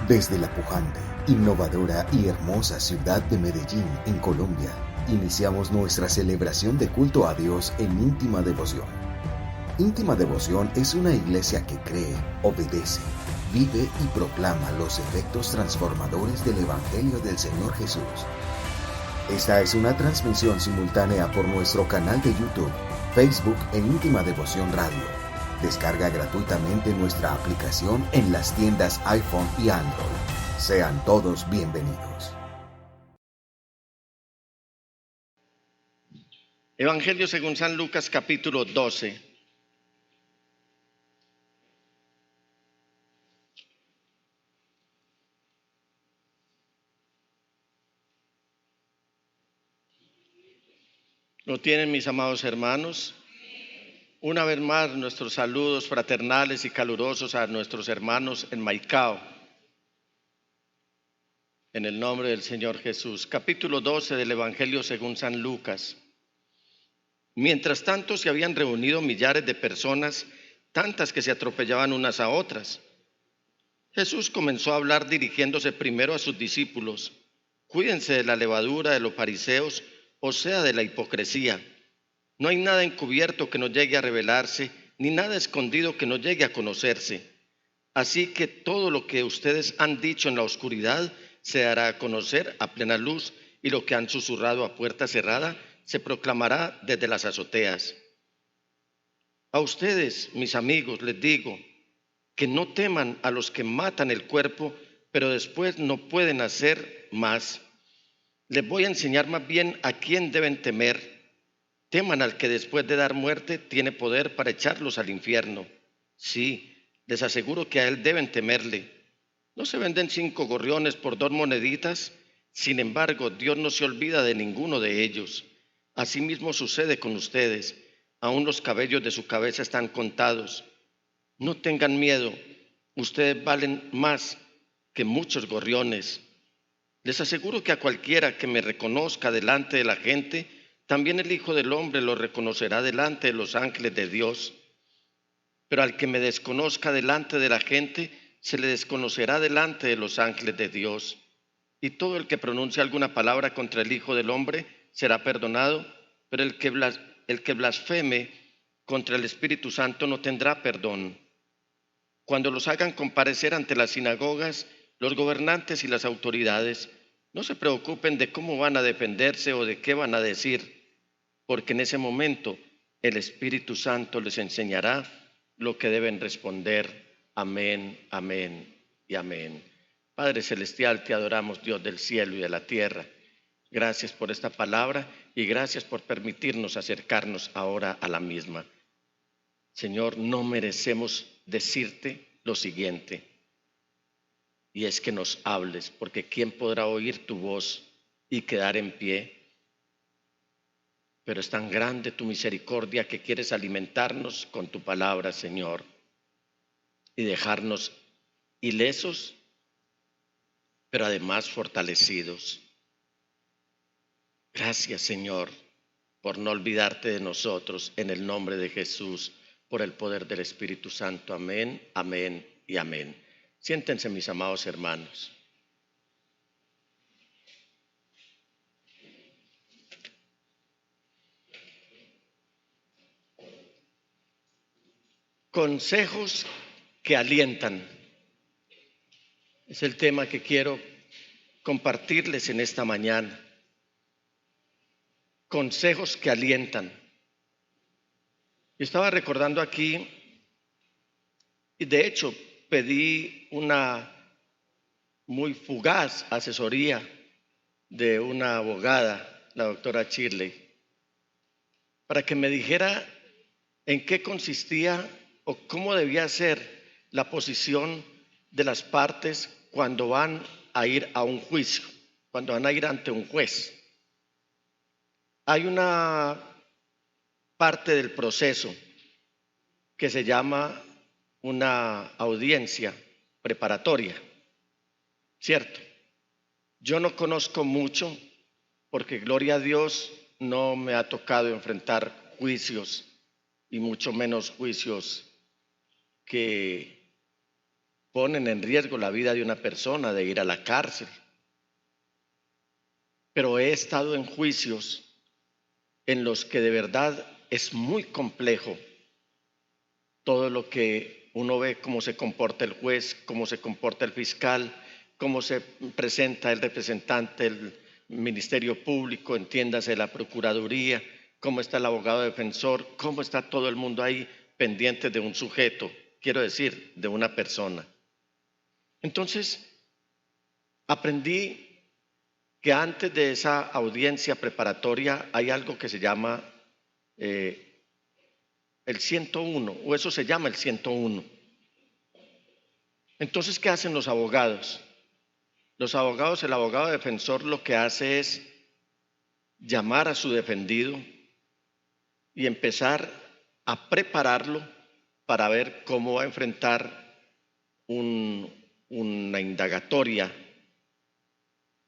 Desde la pujante, innovadora y hermosa ciudad de Medellín, en Colombia, iniciamos nuestra celebración de culto a Dios en íntima devoción. Íntima Devoción es una iglesia que cree, obedece, vive y proclama los efectos transformadores del Evangelio del Señor Jesús. Esta es una transmisión simultánea por nuestro canal de YouTube, Facebook e Íntima Devoción Radio. Descarga gratuitamente nuestra aplicación en las tiendas iPhone y Android. Sean todos bienvenidos. Evangelio según San Lucas, capítulo 12. ¿Lo tienen, mis amados hermanos? Una vez más, nuestros saludos fraternales y calurosos a nuestros hermanos en Maicao. En el nombre del Señor Jesús. Capítulo 12 del Evangelio según San Lucas. Mientras tanto se habían reunido millares de personas, tantas que se atropellaban unas a otras. Jesús comenzó a hablar dirigiéndose primero a sus discípulos. Cuídense de la levadura de los fariseos, o sea, de la hipocresía. No hay nada encubierto que no llegue a revelarse, ni nada escondido que no llegue a conocerse. Así que todo lo que ustedes han dicho en la oscuridad se dará a conocer a plena luz, y lo que han susurrado a puerta cerrada se proclamará desde las azoteas. A ustedes, mis amigos, les digo que no teman a los que matan el cuerpo, pero después no pueden hacer más. Les voy a enseñar más bien a quién deben temer. Teman al que después de dar muerte tiene poder para echarlos al infierno. Sí, les aseguro que a él deben temerle. ¿No se venden 5 gorriones por 2 moneditas? Sin embargo, Dios no se olvida de ninguno de ellos. Asimismo sucede con ustedes. Aún los cabellos de su cabeza están contados. No tengan miedo. Ustedes valen más que muchos gorriones. Les aseguro que a cualquiera que me reconozca delante de la gente, también el Hijo del Hombre lo reconocerá delante de los ángeles de Dios. Pero al que me desconozca delante de la gente, se le desconocerá delante de los ángeles de Dios. Y todo el que pronuncie alguna palabra contra el Hijo del Hombre será perdonado, pero el que blasfeme contra el Espíritu Santo no tendrá perdón. Cuando los hagan comparecer ante las sinagogas, los gobernantes y las autoridades, no se preocupen de cómo van a defenderse o de qué van a decir, porque en ese momento el Espíritu Santo les enseñará lo que deben responder. Amén, amén y amén. Padre Celestial, te adoramos, Dios del cielo y de la tierra. Gracias por esta palabra y gracias por permitirnos acercarnos ahora a la misma. Señor, no merecemos decirte lo siguiente, y es que nos hables, porque ¿quién podrá oír tu voz y quedar en pie? Pero es tan grande tu misericordia que quieres alimentarnos con tu palabra, Señor, y dejarnos ilesos, pero además fortalecidos. Gracias, Señor, por no olvidarte de nosotros, en el nombre de Jesús, por el poder del Espíritu Santo. Amén, amén y amén. Siéntense, mis amados hermanos. Consejos que alientan. Es el tema que quiero compartirles en esta mañana. Consejos que alientan. Yo estaba recordando aquí, y de hecho pedí una muy fugaz asesoría de una abogada, la doctora Shirley, para que me dijera en qué consistía o cómo debía ser la posición de las partes cuando van a ir a un juicio, cuando van a ir ante un juez. Hay una parte del proceso que se llama una audiencia preparatoria, ¿cierto? Yo no conozco mucho porque, gloria a Dios, no me ha tocado enfrentar juicios y mucho menos juicios que ponen en riesgo la vida de una persona, de ir a la cárcel. Pero he estado en juicios en los que de verdad es muy complejo todo lo que uno ve, cómo se comporta el juez, cómo se comporta el fiscal, cómo se presenta el representante del Ministerio Público, entiéndase la Procuraduría, cómo está el abogado defensor, cómo está todo el mundo ahí pendiente de un sujeto, quiero decir, de una persona. Entonces, aprendí que antes de esa audiencia preparatoria hay algo que se llama el 101, o eso se llama el 101. Entonces, ¿qué hacen los abogados? Los abogados, el abogado defensor lo que hace es llamar a su defendido y empezar a prepararlo para ver cómo va a enfrentar una indagatoria,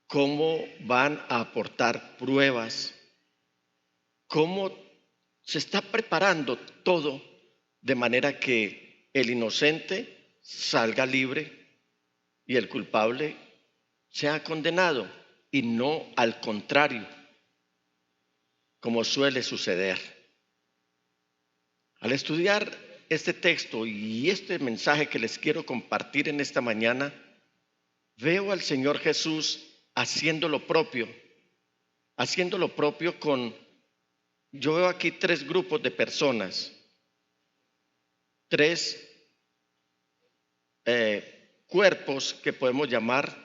cómo van a aportar pruebas, cómo se está preparando todo de manera que el inocente salga libre y el culpable sea condenado, y no al contrario, como suele suceder. Al estudiar este texto y este mensaje que les quiero compartir en esta mañana, veo al Señor Jesús haciendo lo propio yo veo aquí tres grupos de personas, tres cuerpos que podemos llamar,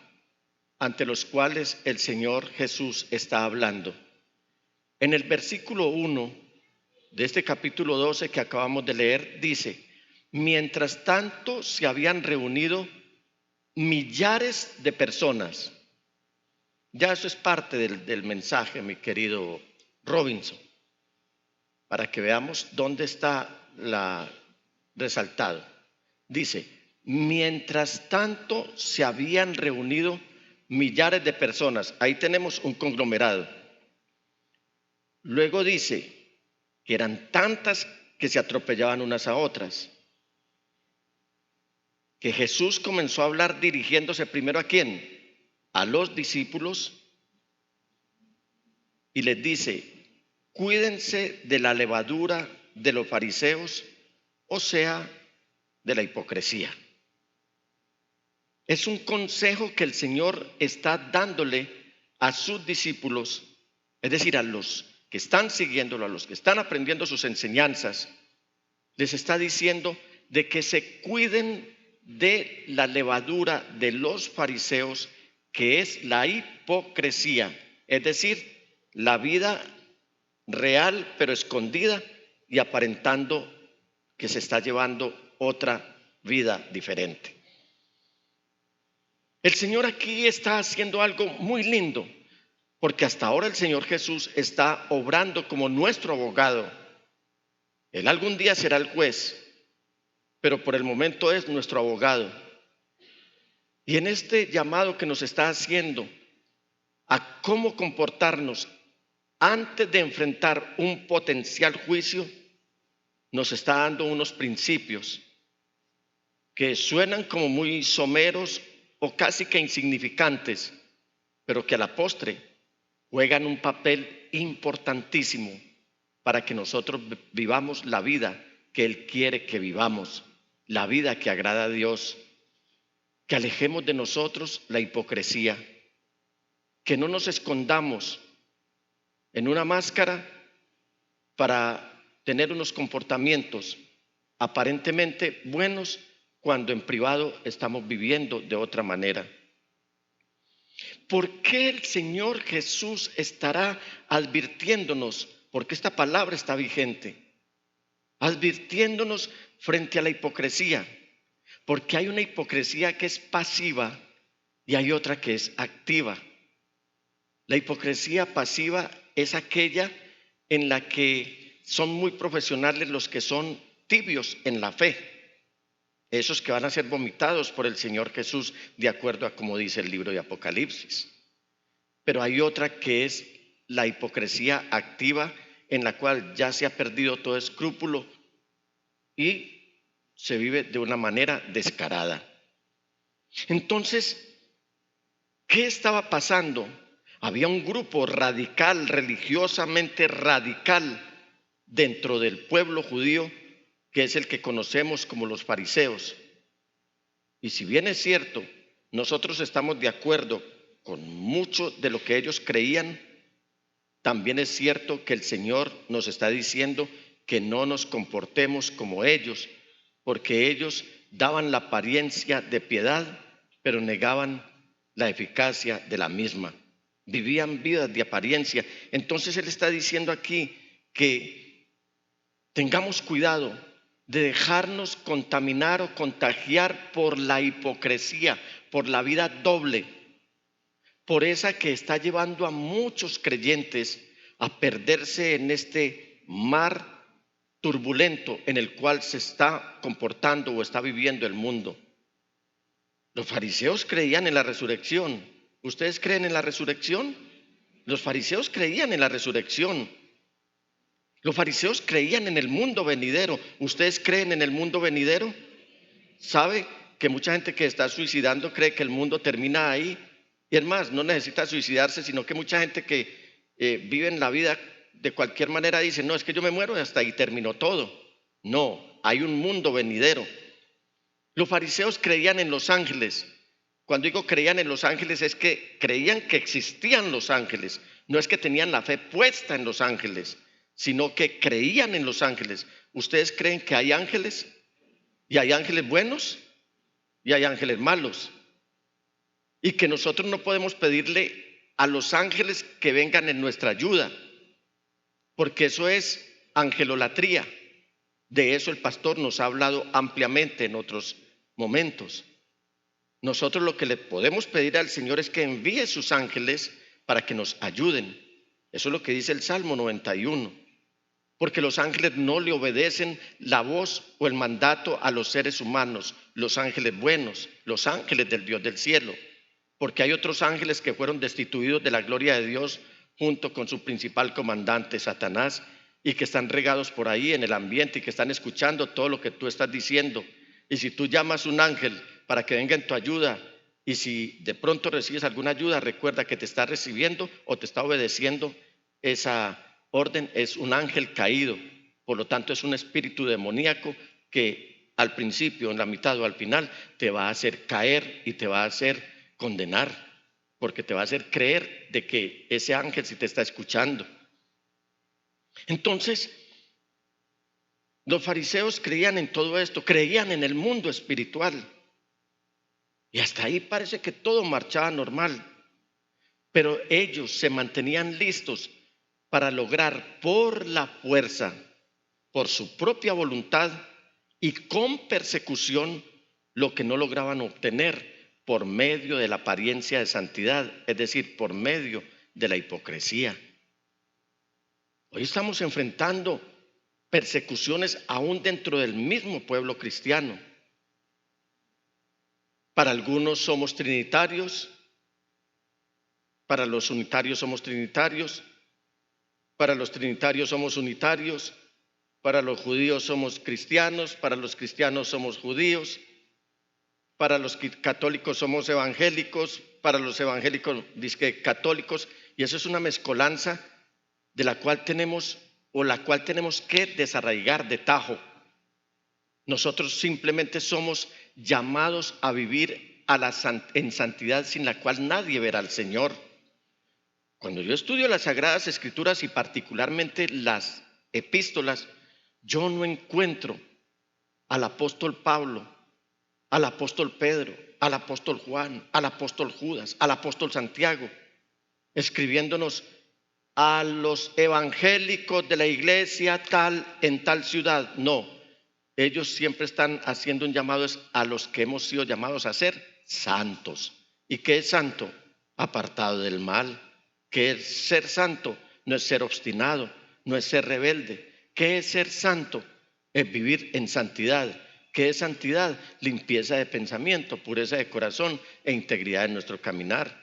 ante los cuales el Señor Jesús está hablando. En el versículo 1 de este capítulo 12 que acabamos de leer, dice: mientras tanto se habían reunido millares de personas. Ya eso es parte del mensaje, mi querido Robinson, para que veamos dónde está resaltado. Dice: mientras tanto se habían reunido millares de personas. Ahí tenemos un conglomerado. Luego dice que eran tantas que se atropellaban unas a otras. Que Jesús comenzó a hablar dirigiéndose primero ¿a quién? A los discípulos, y les dice: cuídense de la levadura de los fariseos, o sea, de la hipocresía. Es un consejo que el Señor está dándole a sus discípulos, es decir, a los que están siguiéndolo, a los que están aprendiendo sus enseñanzas. Les está diciendo de que se cuiden de la levadura de los fariseos, que es la hipocresía, es decir, la vida real pero escondida y aparentando que se está llevando otra vida diferente. El Señor aquí está haciendo algo muy lindo, porque hasta ahora el Señor Jesús está obrando como nuestro abogado. Él algún día será el juez, pero por el momento es nuestro abogado. Y en este llamado que nos está haciendo a cómo comportarnos antes de enfrentar un potencial juicio, nos está dando unos principios que suenan como muy someros o casi que insignificantes, pero que a la postre juegan un papel importantísimo para que nosotros vivamos la vida que Él quiere que vivamos, la vida que agrada a Dios, que alejemos de nosotros la hipocresía, que no nos escondamos en una máscara para tener unos comportamientos aparentemente buenos cuando en privado estamos viviendo de otra manera. ¿Por qué el Señor Jesús estará advirtiéndonos? Porque esta palabra está vigente, advirtiéndonos frente a la hipocresía, porque hay una hipocresía que es pasiva y hay otra que es activa. La hipocresía pasiva es aquella en la que son muy profesionales los que son tibios en la fe, esos que van a ser vomitados por el Señor Jesús, de acuerdo a como dice el libro de Apocalipsis. Pero hay otra que es la hipocresía activa, en la cual ya se ha perdido todo escrúpulo y se vive de una manera descarada. Entonces, ¿qué estaba pasando? Había un grupo radical, religiosamente radical, dentro del pueblo judío, que es el que conocemos como los fariseos. Y si bien es cierto, nosotros estamos de acuerdo con mucho de lo que ellos creían, también es cierto que el Señor nos está diciendo que no nos comportemos como ellos, porque ellos daban la apariencia de piedad, pero negaban la eficacia de la misma. Vivían vidas de apariencia. Entonces Él está diciendo aquí que tengamos cuidado de dejarnos contaminar o contagiar por la hipocresía, por la vida doble, por esa que está llevando a muchos creyentes a perderse en este mar turbulento en el cual se está comportando o está viviendo el mundo. Los fariseos creían en la resurrección. ¿Ustedes creen en la resurrección? Los fariseos creían en la resurrección. Los fariseos creían en el mundo venidero. ¿Ustedes creen en el mundo venidero? ¿Sabe que mucha gente que está suicidando cree que el mundo termina ahí? Y es más, no necesita suicidarse, sino que mucha gente que vive en la vida de cualquier manera dice, no, es que yo me muero y hasta ahí terminó todo. No, hay un mundo venidero. Los fariseos creían en los ángeles. Cuando digo creían en los ángeles es que creían que existían los ángeles. No es que tenían la fe puesta en los ángeles, sino que creían en los ángeles. ¿Ustedes creen que hay ángeles? ¿Y hay ángeles buenos? ¿Y hay ángeles malos? Y que nosotros no podemos pedirle a los ángeles que vengan en nuestra ayuda, porque eso es angelolatría. De eso el pastor nos ha hablado ampliamente en otros momentos. Nosotros lo que le podemos pedir al Señor es que envíe sus ángeles para que nos ayuden. Eso es lo que dice el Salmo 91. Porque los ángeles no le obedecen la voz o el mandato a los seres humanos, los ángeles buenos, los ángeles del Dios del cielo. Porque hay otros ángeles que fueron destituidos de la gloria de Dios junto con su principal comandante, Satanás, y que están regados por ahí en el ambiente y que están escuchando todo lo que tú estás diciendo. Y si tú llamas a un ángel para que venga en tu ayuda, y si de pronto recibes alguna ayuda, recuerda que te está recibiendo o te está obedeciendo esa orden, es un ángel caído. Por lo tanto, es un espíritu demoníaco que al principio, en la mitad o al final, te va a hacer caer y te va a hacer condenar, porque te va a hacer creer de que ese ángel sí te está escuchando. Entonces, los fariseos creían en todo esto, creían en el mundo espiritual. Y hasta ahí parece que todo marchaba normal. Pero ellos se mantenían listos para lograr por la fuerza, por su propia voluntad y con persecución, lo que no lograban obtener por medio de la apariencia de santidad, es decir, por medio de la hipocresía. Hoy estamos enfrentando persecuciones aún dentro del mismo pueblo cristiano. Para algunos somos trinitarios, para los unitarios somos trinitarios, para los trinitarios somos unitarios, para los judíos somos cristianos, para los cristianos somos judíos, para los católicos somos evangélicos, para los evangélicos dizque católicos, y eso es una mezcolanza de la cual tenemos que desarraigar de tajo. Nosotros simplemente somos llamados a vivir en santidad sin la cual nadie verá al Señor. Cuando yo estudio las Sagradas Escrituras y particularmente las epístolas, yo no encuentro al apóstol Pablo, al apóstol Pedro, al apóstol Juan, al apóstol Judas, al apóstol Santiago, escribiéndonos a los evangélicos de la iglesia tal en tal ciudad. No, ellos siempre están haciendo un llamado a los que hemos sido llamados a ser santos. ¿Y qué es santo? Apartado del mal. ¿Qué es ser santo? No es ser obstinado, no es ser rebelde. ¿Qué es ser santo? Es vivir en santidad. ¿Qué es santidad? Limpieza de pensamiento, pureza de corazón e integridad en nuestro caminar.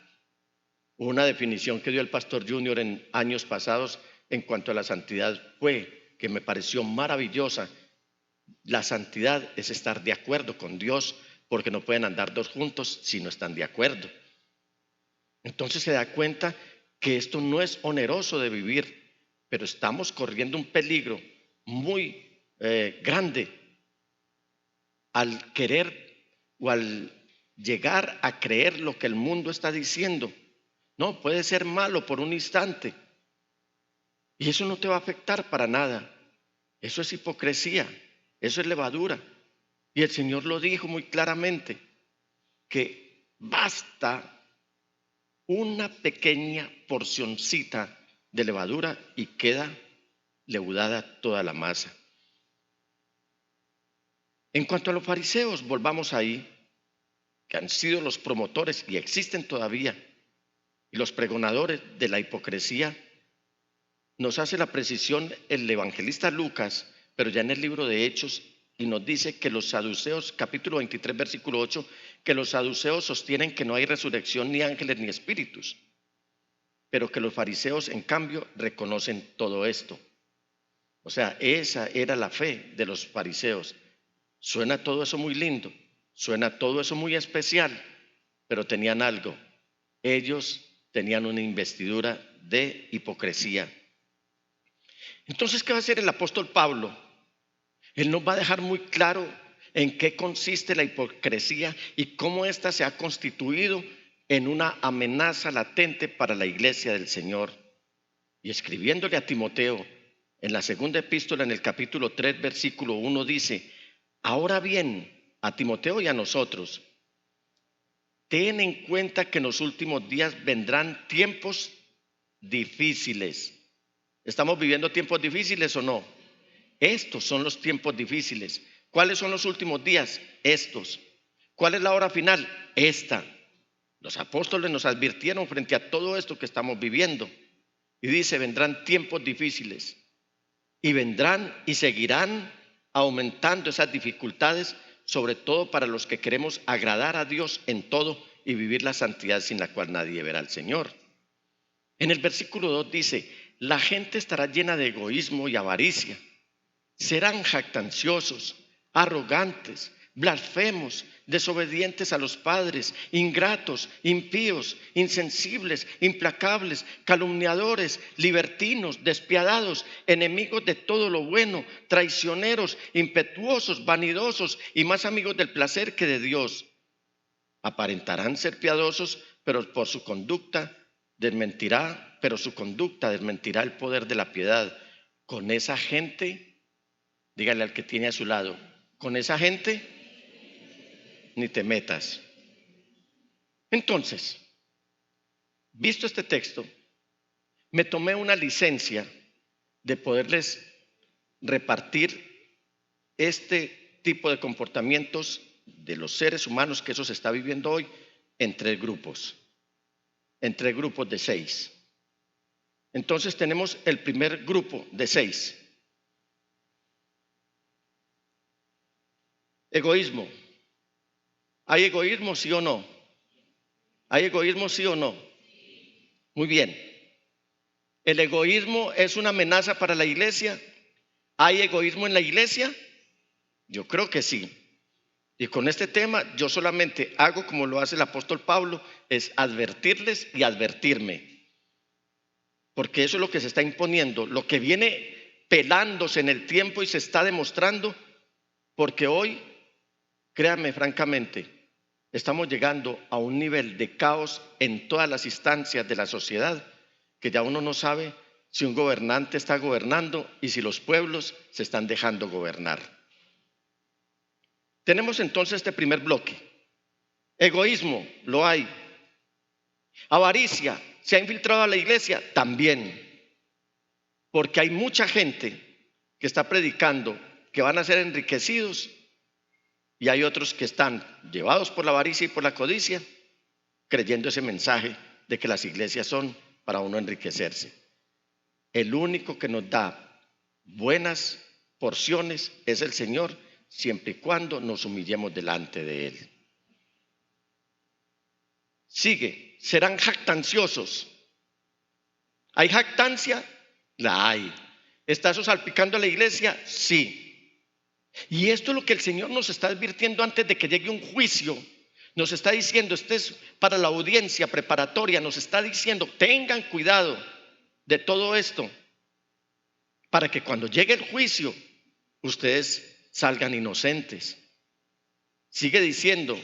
Una definición que dio el pastor Junior en años pasados en cuanto a la santidad fue, que me pareció maravillosa. La santidad es estar de acuerdo con Dios porque no pueden andar dos juntos si no están de acuerdo. Entonces se da cuenta que esto no es oneroso de vivir, pero estamos corriendo un peligro muy grande al querer o al llegar a creer lo que el mundo está diciendo. No, puede ser malo por un instante y eso no te va a afectar para nada. Eso es hipocresía, eso es levadura. Y el Señor lo dijo muy claramente, que basta una pequeña porcioncita de levadura y queda leudada toda la masa. En cuanto a los fariseos, volvamos ahí, que han sido los promotores y existen todavía, y los pregonadores de la hipocresía. Nos hace la precisión el evangelista Lucas, pero ya en el libro de Hechos, y nos dice que los saduceos, capítulo 23, versículo 8, que los saduceos sostienen que no hay resurrección, ni ángeles, ni espíritus, pero que los fariseos, en cambio, reconocen todo esto. O sea, esa era la fe de los fariseos. Suena todo eso muy lindo, suena todo eso muy especial, pero tenían algo. Ellos tenían una investidura de hipocresía. Entonces, ¿qué va a hacer el apóstol Pablo? Él nos va a dejar muy claro en qué consiste la hipocresía y cómo ésta se ha constituido en una amenaza latente para la iglesia del Señor. Y escribiéndole a Timoteo, en la segunda epístola, en el capítulo 3, versículo 1, dice: ahora bien, a Timoteo y a nosotros, ten en cuenta que en los últimos días vendrán tiempos difíciles. ¿Estamos viviendo tiempos difíciles o no? Estos son los tiempos difíciles. ¿Cuáles son los últimos días? Estos. ¿Cuál es la hora final? Esta. Los apóstoles nos advirtieron frente a todo esto que estamos viviendo. Y dice, vendrán tiempos difíciles. Y vendrán y seguirán aumentando esas dificultades, sobre todo para los que queremos agradar a Dios en todo y vivir la santidad sin la cual nadie verá al Señor. En el versículo 2 dice: la gente estará llena de egoísmo y avaricia. Serán jactanciosos, arrogantes, blasfemos, desobedientes a los padres, ingratos, impíos, insensibles, implacables, calumniadores, libertinos, despiadados, enemigos de todo lo bueno, traicioneros, impetuosos, vanidosos y más amigos del placer que de Dios. Aparentarán ser piadosos, pero su conducta desmentirá el poder de la piedad. Con esa gente, dígale al que tiene a su lado, con esa gente ni te metas. Entonces, visto este texto, me tomé una licencia de poderles repartir este tipo de comportamientos de los seres humanos, que eso se está viviendo hoy, en tres grupos de 6. Entonces tenemos el primer grupo de 6. Egoísmo. ¿Hay egoísmo, sí o no? ¿Hay egoísmo, sí o no? Muy bien. ¿El egoísmo es una amenaza para la iglesia? ¿Hay egoísmo en la iglesia? Yo creo que sí. Y con este tema yo solamente hago como lo hace el apóstol Pablo, es advertirles y advertirme. Porque eso es lo que se está imponiendo, lo que viene pelándose en el tiempo y se está demostrando, porque hoy, créanme francamente, estamos llegando a un nivel de caos en todas las instancias de la sociedad, que ya uno no sabe si un gobernante está gobernando y si los pueblos se están dejando gobernar. Tenemos entonces este primer bloque. Egoísmo, lo hay. Avaricia, ¿se ha infiltrado a la iglesia? También. Porque hay mucha gente que está predicando que van a ser enriquecidos y hay otros que están llevados por la avaricia y por la codicia, creyendo ese mensaje de que las iglesias son para uno enriquecerse. El único que nos da buenas porciones es el Señor, siempre y cuando nos humillemos delante de Él. Sigue, serán jactanciosos. ¿Hay jactancia? La hay. ¿Está eso salpicando a la iglesia? Sí. Y esto es lo que el Señor nos está advirtiendo antes de que llegue un juicio. Nos está diciendo, este es para la audiencia preparatoria, nos está diciendo, tengan cuidado de todo esto, para que cuando llegue el juicio, ustedes salgan inocentes. Sigue diciendo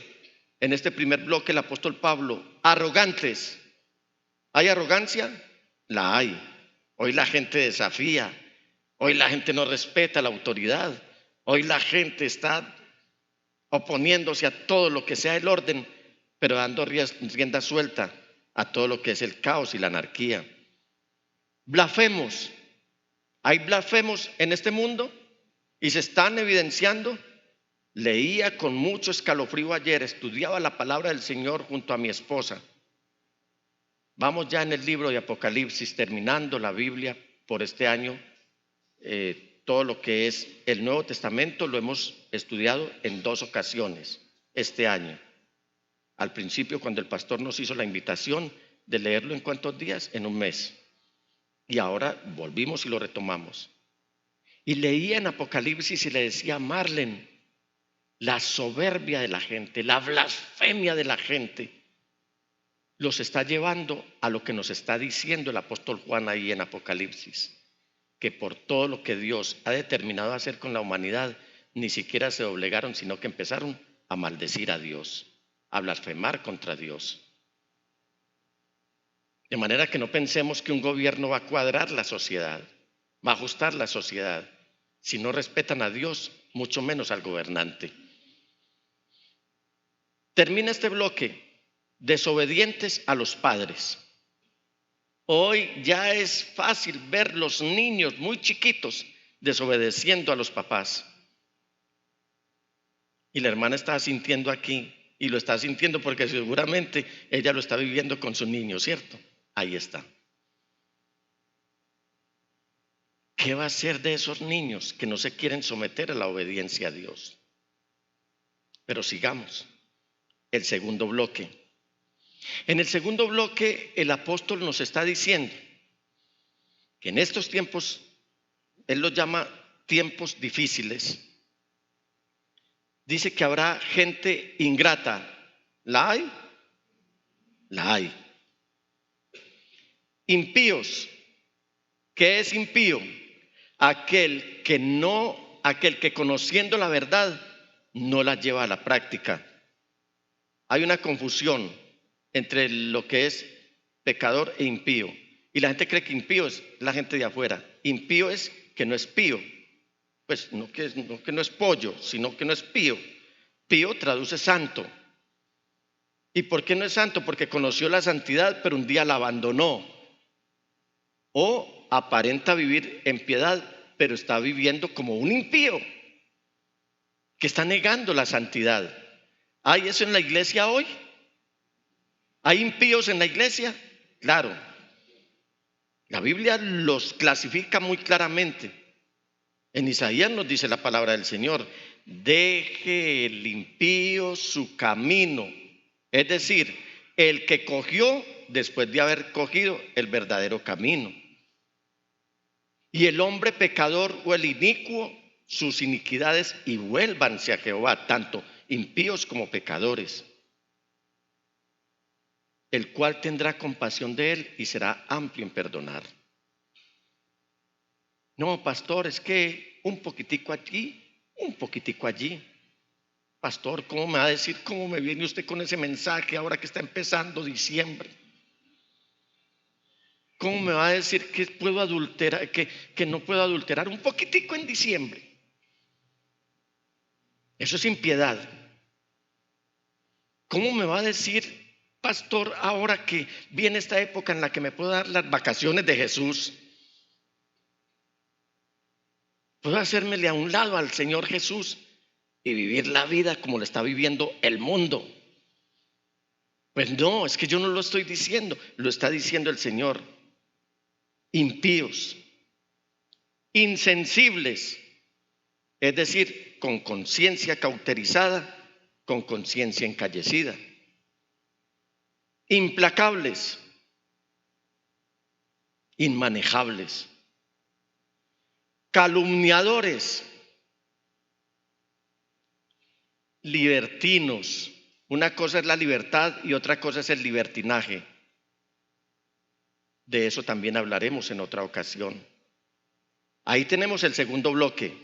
en este primer bloque el apóstol Pablo, arrogantes. ¿Hay arrogancia? La hay. Hoy la gente desafía, hoy la gente no respeta la autoridad, hoy la gente está oponiéndose a todo lo que sea el orden, pero dando rienda suelta a todo lo que es el caos y la anarquía. Blasfemos. ¿Hay blasfemos en este mundo? Y se están evidenciando. Leía con mucho escalofrío ayer, estudiaba la palabra del Señor junto a mi esposa. Vamos ya en el libro de Apocalipsis, terminando la Biblia por este año. Todo lo que es el Nuevo Testamento lo hemos estudiado en 2 ocasiones este año. Al principio, cuando el pastor nos hizo la invitación de leerlo, ¿en cuántos días? En un mes. Y ahora volvimos y lo retomamos. Y leía en Apocalipsis y le decía a Marlene, la soberbia de la gente, la blasfemia de la gente, los está llevando a lo que nos está diciendo el apóstol Juan ahí en Apocalipsis, que por todo lo que Dios ha determinado hacer con la humanidad, ni siquiera se doblegaron, sino que empezaron a maldecir a Dios, a blasfemar contra Dios. De manera que no pensemos que un gobierno va a cuadrar la sociedad, va a ajustar la sociedad. Si no respetan a Dios, mucho menos al gobernante. Termina este bloque, desobedientes a los padres. Hoy ya es fácil ver los niños muy chiquitos desobedeciendo a los papás. Y la hermana está sintiendo aquí, y lo está sintiendo porque seguramente ella lo está viviendo con su niño, ¿cierto? Ahí está. ¿Qué va a hacer de esos niños que no se quieren someter a la obediencia a Dios? Pero sigamos. El segundo bloque. En el segundo bloque, el apóstol nos está diciendo que en estos tiempos, él los llama tiempos difíciles. Dice que habrá gente ingrata. ¿La hay? La hay. Impíos. ¿Qué es impío? Aquel que conociendo la verdad no la lleva a la práctica. Hay una confusión entre lo que es pecador e impío. Y la gente cree que impío es la gente de afuera. Impío es que no es pío. Pues no que no es pollo, sino que no es pío. Pío traduce santo. ¿Y por qué no es santo? Porque conoció la santidad, pero un día la abandonó. O aparenta vivir en piedad, pero está viviendo como un impío, que está negando la santidad. ¿Hay eso en la iglesia hoy? ¿Hay impíos en la iglesia? Claro. La Biblia los clasifica muy claramente. En Isaías nos dice la palabra del Señor, deje el impío su camino. Es decir, el que cogió después de haber cogido el verdadero camino. Y el hombre pecador o el inicuo sus iniquidades y vuélvanse a Jehová, tanto impíos como pecadores, el cual tendrá compasión de él y será amplio en perdonar. No, pastor, es que un poquitico aquí, un poquitico allí. Pastor, ¿cómo me va a decir cómo me viene usted con ese mensaje ahora que está empezando diciembre? ¿Cómo me va a decir que puedo adulterar, que no puedo adulterar un poquitico en diciembre? Eso es impiedad. ¿Cómo me va a decir, pastor, ahora que viene esta época en la que me puedo dar las vacaciones de Jesús? Puedo hacérmele a un lado al Señor Jesús y vivir la vida como lo está viviendo el mundo. Pues no, es que yo no lo estoy diciendo, lo está diciendo el Señor. Impíos, insensibles, es decir, con conciencia cauterizada, con conciencia encallecida. Implacables, inmanejables, calumniadores, libertinos. Una cosa es la libertad y otra cosa es el libertinaje. De eso también hablaremos en otra ocasión. Ahí tenemos el segundo bloque.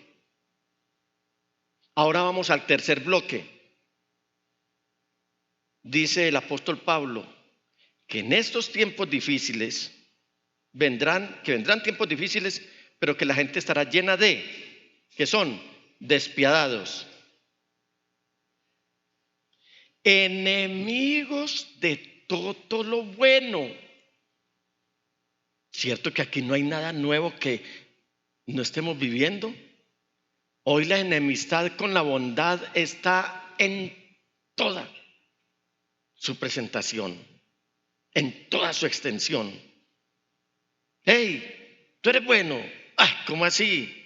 Ahora vamos al tercer bloque. Dice el apóstol Pablo que en estos tiempos difíciles vendrán tiempos difíciles, pero que la gente estará llena de, que son despiadados, enemigos de todo lo bueno. ¿Cierto que aquí no hay nada nuevo que no estemos viviendo? Hoy la enemistad con la bondad está en toda su presentación, en toda su extensión. Hey, tú eres bueno. Ay, ¿cómo así?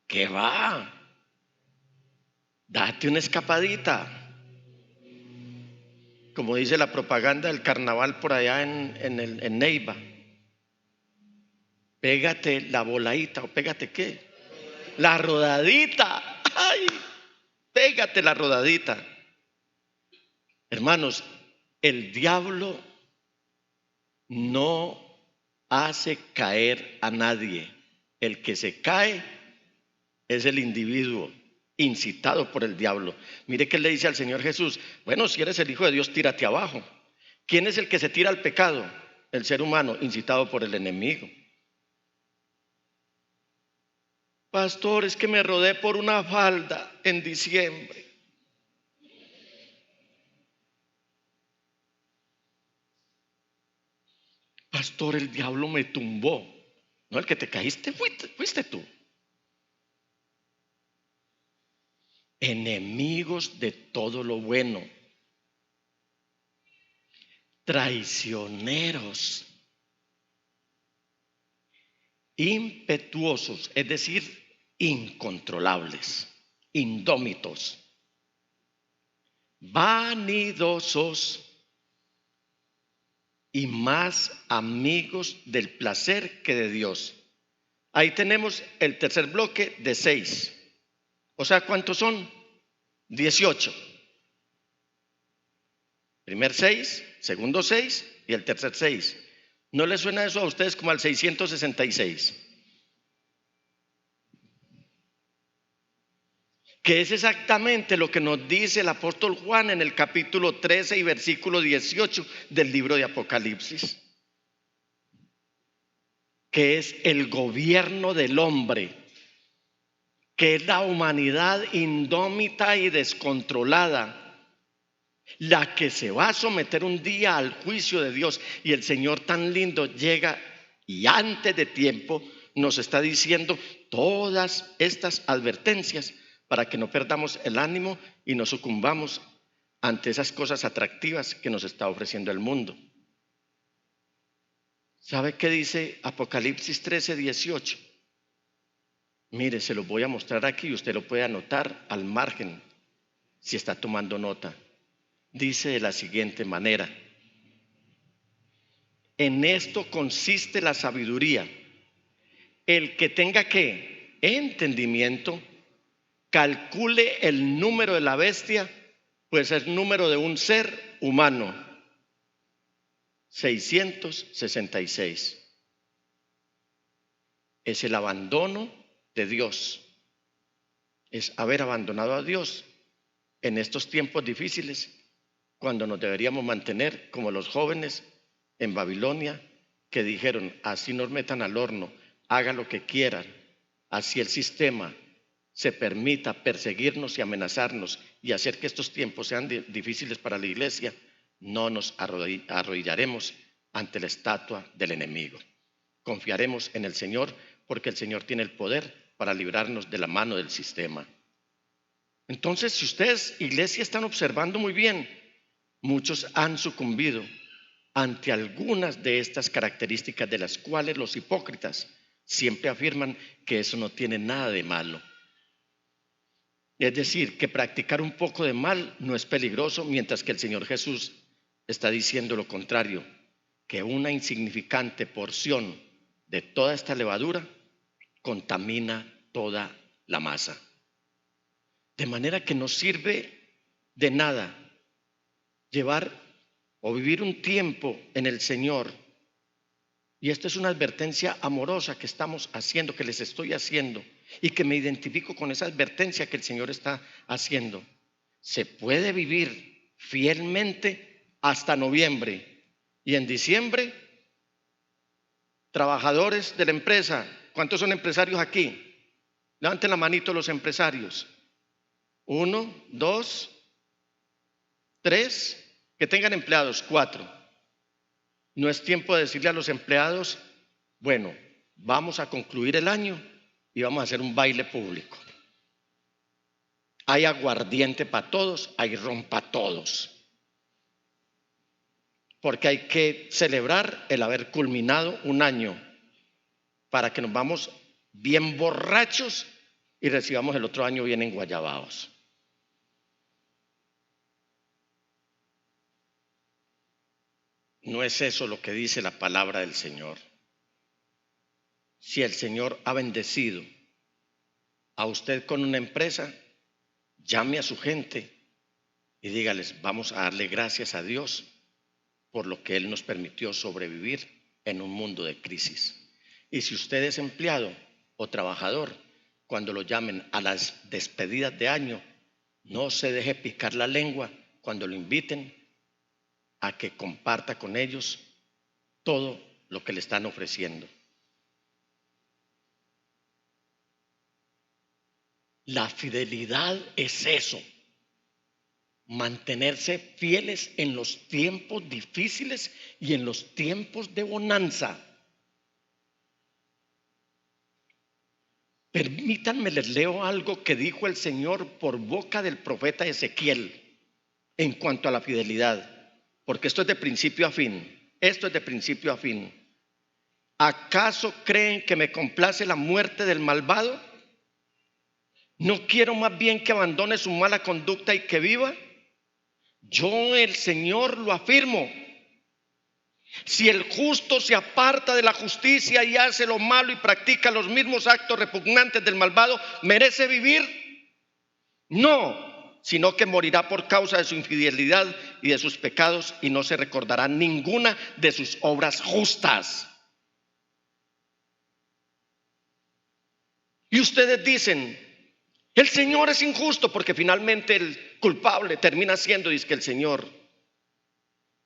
¿Qué va? Date una escapadita. Como dice la propaganda del carnaval por allá en Neiva. Pégate la voladita, o pégate ¿qué? La rodadita. Ay, pégate la rodadita. Hermanos, el diablo no hace caer a nadie. El que se cae es el individuo incitado por el diablo. Mire qué le dice al Señor Jesús. Bueno, si eres el Hijo de Dios, tírate abajo. ¿Quién es el que se tira al pecado? El ser humano, incitado por el enemigo. Pastor, es que me rodé por una falda en diciembre. Pastor, el diablo me tumbó. No, el que te caíste fuiste tú. Enemigos de todo lo bueno, traicioneros, impetuosos, es decir, incontrolables, indómitos, vanidosos y más amigos del placer que de Dios. Ahí tenemos el tercer bloque de 6. O sea, ¿cuántos son? 18. Primer 6, segundo 6 y el tercer 6. ¿No les suena eso a ustedes como al 666? Que es exactamente lo que nos dice el apóstol Juan en el capítulo 13 y versículo 18 del libro de Apocalipsis. Que es el gobierno del hombre, que es la humanidad indómita y descontrolada, la que se va a someter un día al juicio de Dios. Y el Señor tan lindo llega y antes de tiempo nos está diciendo todas estas advertencias para que no perdamos el ánimo y no sucumbamos ante esas cosas atractivas que nos está ofreciendo el mundo. ¿Sabe qué dice Apocalipsis 13, 18? Mire, se lo voy a mostrar aquí y usted lo puede anotar al margen si está tomando nota. Dice de la siguiente manera: en esto consiste la sabiduría. El que tenga ¿qué? Entendimiento, calcule el número de la bestia, pues es el número de un ser humano. 666. Es el abandono de Dios. Es haber abandonado a Dios en estos tiempos difíciles, cuando nos deberíamos mantener como los jóvenes en Babilonia, que dijeron: así nos metan al horno, hagan lo que quieran, así el sistema se permita perseguirnos y amenazarnos y hacer que estos tiempos sean difíciles para la iglesia, no nos arrodillaremos ante la estatua del enemigo. Confiaremos en el Señor, porque el Señor tiene el poder para librarnos de la mano del sistema. Entonces, si ustedes, iglesia, están observando muy bien, muchos han sucumbido ante algunas de estas características, de las cuales los hipócritas siempre afirman que eso no tiene nada de malo. Es decir, que practicar un poco de mal no es peligroso, mientras que el Señor Jesús está diciendo lo contrario, que una insignificante porción de toda esta levadura contamina toda la masa. De manera que no sirve de nada llevar o vivir un tiempo en el Señor. Y esto es una advertencia amorosa que estamos haciendo, que les estoy haciendo, y que me identifico con esa advertencia que el Señor está haciendo. Se puede vivir fielmente hasta noviembre, y en diciembre, trabajadores de la empresa, ¿cuántos son empresarios aquí? Levanten la manito los empresarios. 1, 2, 3, que tengan empleados, 4. No es tiempo de decirle a los empleados, bueno, vamos a concluir el año y vamos a hacer un baile público. Hay aguardiente para todos, hay ron para todos. Porque hay que celebrar el haber culminado un año para que nos vamos bien borrachos y recibamos el otro año bien enguayabados. No es eso lo que dice la palabra del Señor. Si el Señor ha bendecido a usted con una empresa, llame a su gente y dígales, vamos a darle gracias a Dios por lo que Él nos permitió sobrevivir en un mundo de crisis. Y si usted es empleado o trabajador, cuando lo llamen a las despedidas de año, no se deje picar la lengua cuando lo inviten a que comparta con ellos todo lo que le están ofreciendo. La fidelidad es eso, mantenerse fieles en los tiempos difíciles y en los tiempos de bonanza. Permítanme, les leo algo que dijo el Señor por boca del profeta Ezequiel en cuanto a la fidelidad. Porque esto es de principio a fin. Esto es de principio a fin. ¿Acaso creen que me complace la muerte del malvado? ¿No quiero más bien que abandone su mala conducta y que viva? Yo, el Señor, lo afirmo. Si el justo se aparta de la justicia y hace lo malo y practica los mismos actos repugnantes del malvado, ¿merece vivir? No, sino que morirá por causa de su infidelidad y de sus pecados, y no se recordará ninguna de sus obras justas. Y ustedes dicen, el Señor es injusto, porque finalmente el culpable termina siendo, dice que el Señor.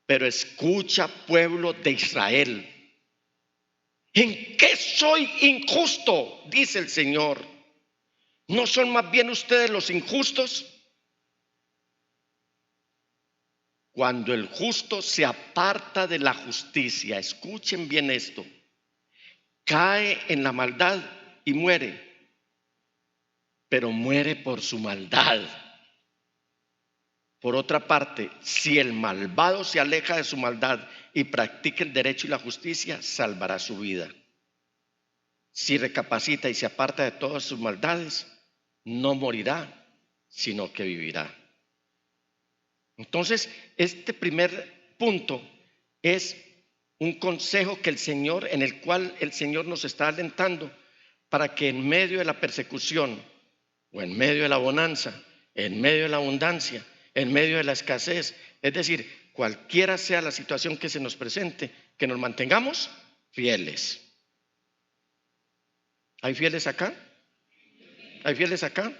Pero escucha, pueblo de Israel, ¿en qué soy injusto? Dice el Señor. ¿No son más bien ustedes los injustos? Cuando el justo se aparta de la justicia, escuchen bien esto, cae en la maldad y muere, pero muere por su maldad. Por otra parte, si el malvado se aleja de su maldad y practica el derecho y la justicia, salvará su vida. Si recapacita y se aparta de todas sus maldades, no morirá, sino que vivirá. Entonces, este primer punto es un consejo que el Señor, en el cual el Señor nos está alentando para que en medio de la persecución o en medio de la bonanza, en medio de la abundancia, en medio de la escasez, es decir, cualquiera sea la situación que se nos presente, que nos mantengamos fieles. ¿Hay fieles acá? ¿Hay fieles acá?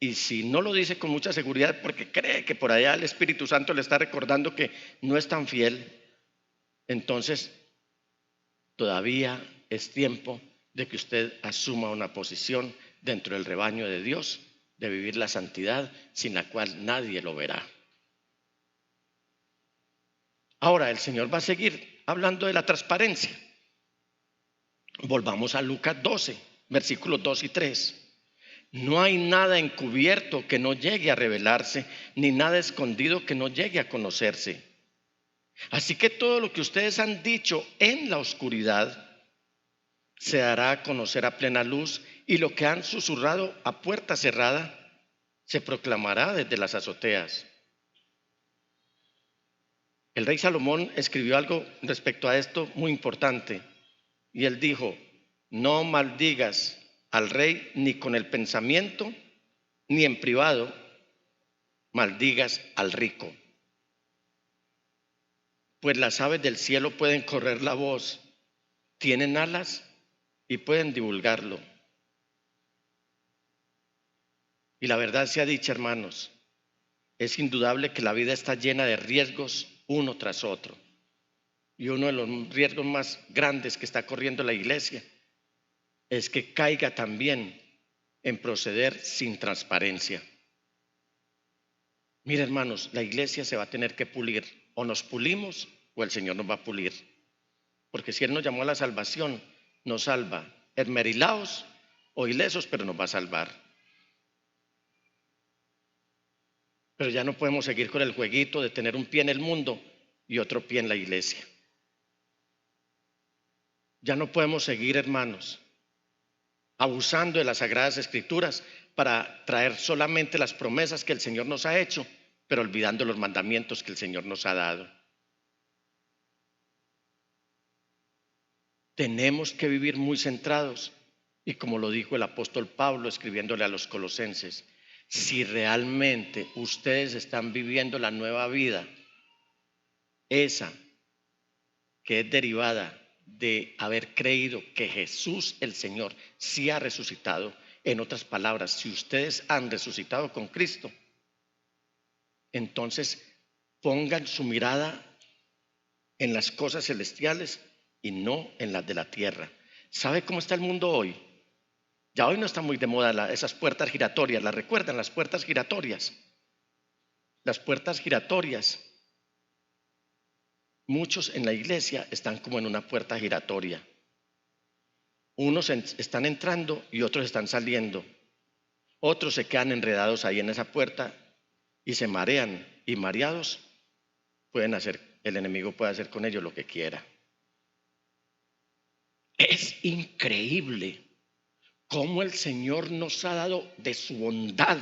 Y si no lo dice con mucha seguridad porque cree que por allá el Espíritu Santo le está recordando que no es tan fiel, entonces todavía es tiempo de que usted asuma una posición dentro del rebaño de Dios, de vivir la santidad sin la cual nadie lo verá. Ahora el Señor va a seguir hablando de la transparencia. Volvamos a Lucas 12, versículos 2 y 3. No hay nada encubierto que no llegue a revelarse, ni nada escondido que no llegue a conocerse. Así que todo lo que ustedes han dicho en la oscuridad se dará a conocer a plena luz, y lo que han susurrado a puerta cerrada se proclamará desde las azoteas. El rey Salomón escribió algo respecto a esto muy importante, y él dijo: no maldigas al rey ni con el pensamiento, ni en privado maldigas al rico, pues las aves del cielo pueden correr la voz, tienen alas y pueden divulgarlo. Y la verdad sea dicha, hermanos, es indudable que la vida está llena de riesgos uno tras otro. Y uno de los riesgos más grandes que está corriendo la iglesia es que caiga también en proceder sin transparencia. Mira, hermanos, la iglesia se va a tener que pulir. O nos pulimos o el Señor nos va a pulir. Porque si Él nos llamó a la salvación, nos salva esmerilaos o ilesos, pero nos va a salvar. Pero ya no podemos seguir con el jueguito de tener un pie en el mundo y otro pie en la iglesia. Ya no podemos seguir, hermanos, abusando de las Sagradas Escrituras para traer solamente las promesas que el Señor nos ha hecho, pero olvidando los mandamientos que el Señor nos ha dado. Tenemos que vivir muy centrados y como lo dijo el apóstol Pablo escribiéndole a los colosenses, si realmente ustedes están viviendo la nueva vida, esa que es derivada de haber creído que Jesús el Señor sí ha resucitado, en otras palabras, si ustedes han resucitado con Cristo, entonces pongan su mirada en las cosas celestiales y no en las de la tierra. ¿Sabe cómo está el mundo hoy? Ya hoy no está muy de moda esas puertas giratorias. ¿Las recuerdan? Las puertas giratorias. Las puertas giratorias. Muchos en la iglesia están como en una puerta giratoria. Unos están entrando y otros están saliendo. Otros se quedan enredados ahí en esa puerta y se marean. Y mareados el enemigo puede hacer con ellos lo que quiera. Es increíble cómo el Señor nos ha dado de su bondad,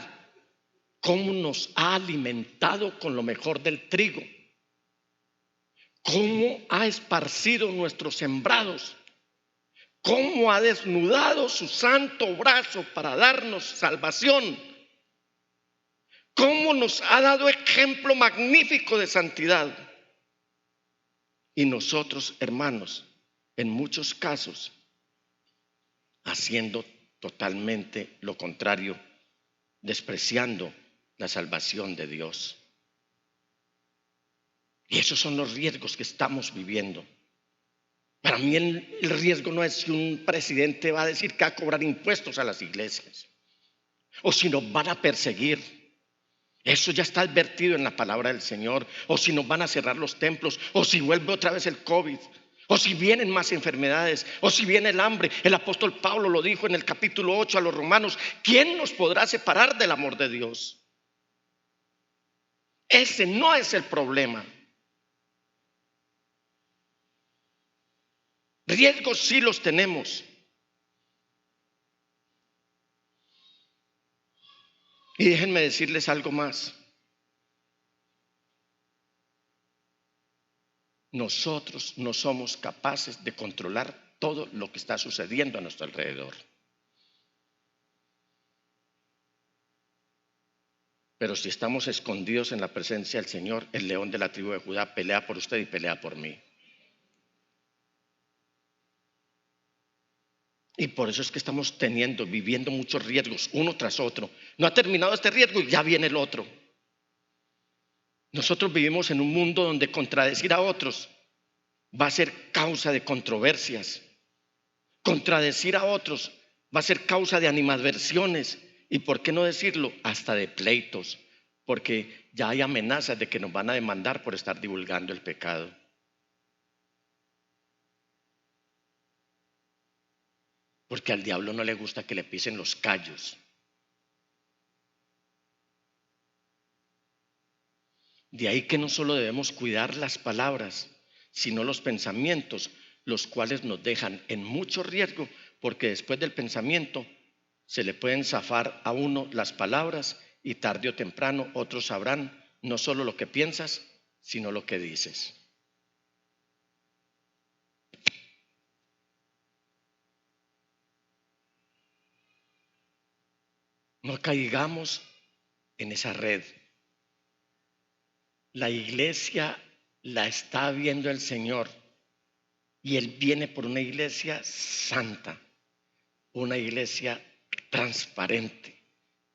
cómo nos ha alimentado con lo mejor del trigo, cómo ha esparcido nuestros sembrados, cómo ha desnudado su santo brazo para darnos salvación, cómo nos ha dado ejemplo magnífico de santidad. Y nosotros, hermanos, en muchos casos, haciendo totalmente lo contrario, despreciando la salvación de Dios. Y esos son los riesgos que estamos viviendo. Para mí el riesgo no es si un presidente va a decir que va a cobrar impuestos a las iglesias o si nos van a perseguir. Eso ya está advertido en la palabra del Señor. O si nos van a cerrar los templos, o si vuelve otra vez el COVID, o si vienen más enfermedades, o si viene el hambre. El apóstol Pablo lo dijo en el capítulo 8 a los romanos: ¿quién nos podrá separar del amor de Dios? Ese no es el problema. Riesgos sí los tenemos. Y déjenme decirles algo más. Nosotros no somos capaces de controlar todo lo que está sucediendo a nuestro alrededor. Pero si estamos escondidos en la presencia del Señor, el león de la tribu de Judá pelea por usted y pelea por mí. Y por eso es que estamos viviendo muchos riesgos, uno tras otro. No ha terminado este riesgo y ya viene el otro. Nosotros vivimos en un mundo donde contradecir a otros va a ser causa de controversias. Contradecir a otros va a ser causa de animadversiones. Y por qué no decirlo, hasta de pleitos. Porque ya hay amenazas de que nos van a demandar por estar divulgando el pecado. Porque al diablo no le gusta que le pisen los callos. De ahí que no solo debemos cuidar las palabras, sino los pensamientos, los cuales nos dejan en mucho riesgo, porque después del pensamiento se le pueden zafar a uno las palabras y tarde o temprano otros sabrán no solo lo que piensas, sino lo que dices. no caigamos en esa red. La iglesia la está viendo el Señor y Él viene por una iglesia santa, una iglesia transparente,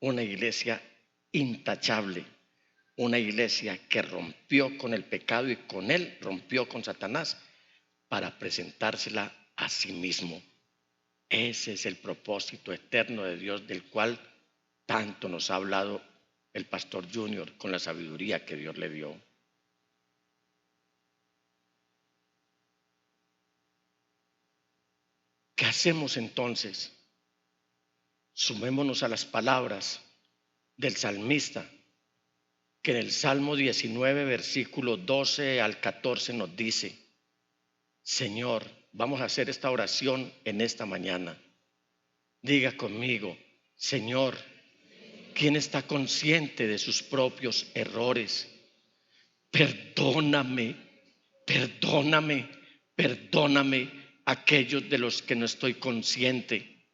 una iglesia intachable, una iglesia que rompió con el pecado y con él rompió con Satanás para presentársela a sí mismo. Ese es el propósito eterno de Dios, del cual tanto nos ha hablado el pastor Junior con la sabiduría que Dios le dio. ¿Qué hacemos entonces? Sumémonos a las palabras del salmista, que en el Salmo 19, versículo 12 al 14 nos dice: Señor, vamos a hacer esta oración en esta mañana. Diga conmigo: Señor, ¿quién está consciente de sus propios errores? Perdóname, perdóname, perdóname aquellos de los que no estoy consciente.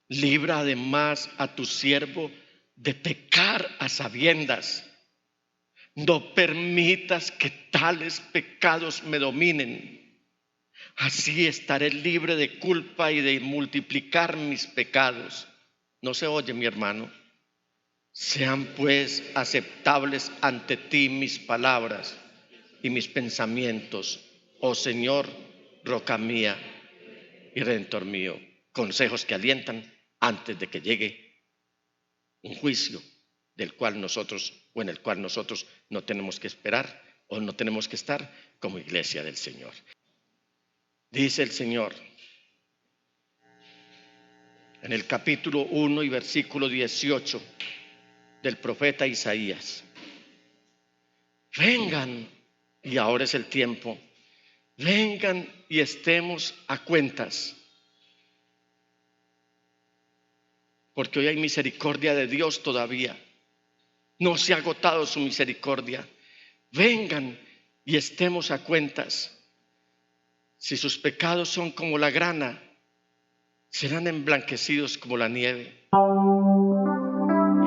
Libra además a tu siervo de pecar a sabiendas. No permitas que tales pecados me dominen. Así estaré libre de culpa y de multiplicar mis pecados. ¿No se oye, mi hermano? Sean pues aceptables ante ti mis palabras y mis pensamientos, oh Señor, roca mía y redentor mío. Consejos que alientan antes de que llegue un juicio en el cual nosotros no tenemos que esperar o no tenemos que estar como iglesia del Señor. Dice el Señor en el capítulo 1 y versículo 18 del profeta Isaías: vengan, y ahora es el tiempo, vengan y estemos a cuentas, porque hoy hay misericordia de Dios todavía. No se ha agotado su misericordia. Vengan y estemos a cuentas. Si sus pecados son como la grana, serán emblanquecidos como la nieve.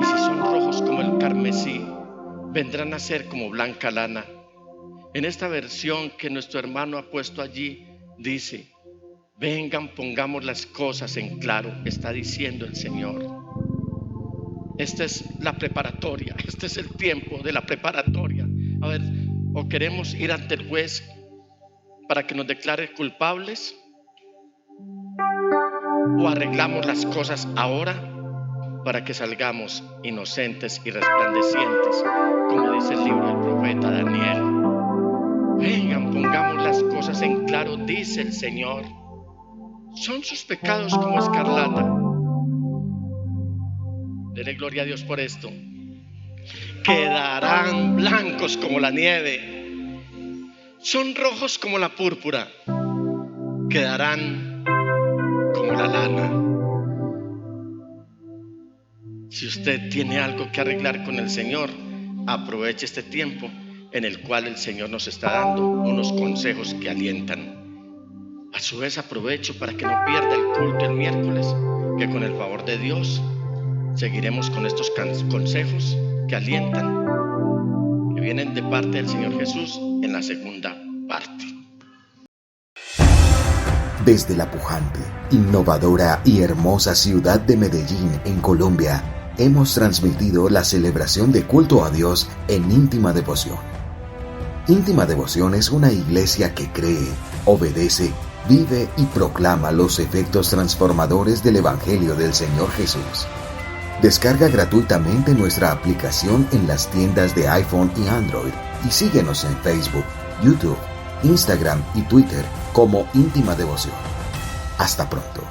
Y si son rojos como el carmesí, vendrán a ser como blanca lana. En esta versión que nuestro hermano ha puesto allí, dice: vengan, pongamos las cosas en claro, está diciendo el Señor. Esta es la preparatoria, este es el tiempo de la preparatoria. A ver, o queremos ir ante el juez para que nos declare culpables, o arreglamos las cosas ahora para que salgamos inocentes y resplandecientes, como dice el libro del profeta Daniel. Vengan, pongamos las cosas en claro, dice el Señor. Son sus pecados como escarlata. Dele gloria a Dios por esto. Quedarán blancos como la nieve. Son rojos como la púrpura. Quedarán como la lana. Si usted tiene algo que arreglar con el Señor, aproveche este tiempo en el cual el Señor nos está dando unos consejos que alientan. A su vez, aprovecho para que no pierda el culto el miércoles, que con el favor de Dios seguiremos con estos consejos que alientan, que vienen de parte del Señor Jesús en la segunda parte. Desde la pujante, innovadora y hermosa ciudad de Medellín, en Colombia, hemos transmitido la celebración de culto a Dios en íntima devoción. Íntima Devoción es una iglesia que cree, obedece, vive y proclama los efectos transformadores del Evangelio del Señor Jesús. Descarga gratuitamente nuestra aplicación en las tiendas de iPhone y Android y síguenos en Facebook, YouTube, Instagram y Twitter como Íntima Devoción. Hasta pronto.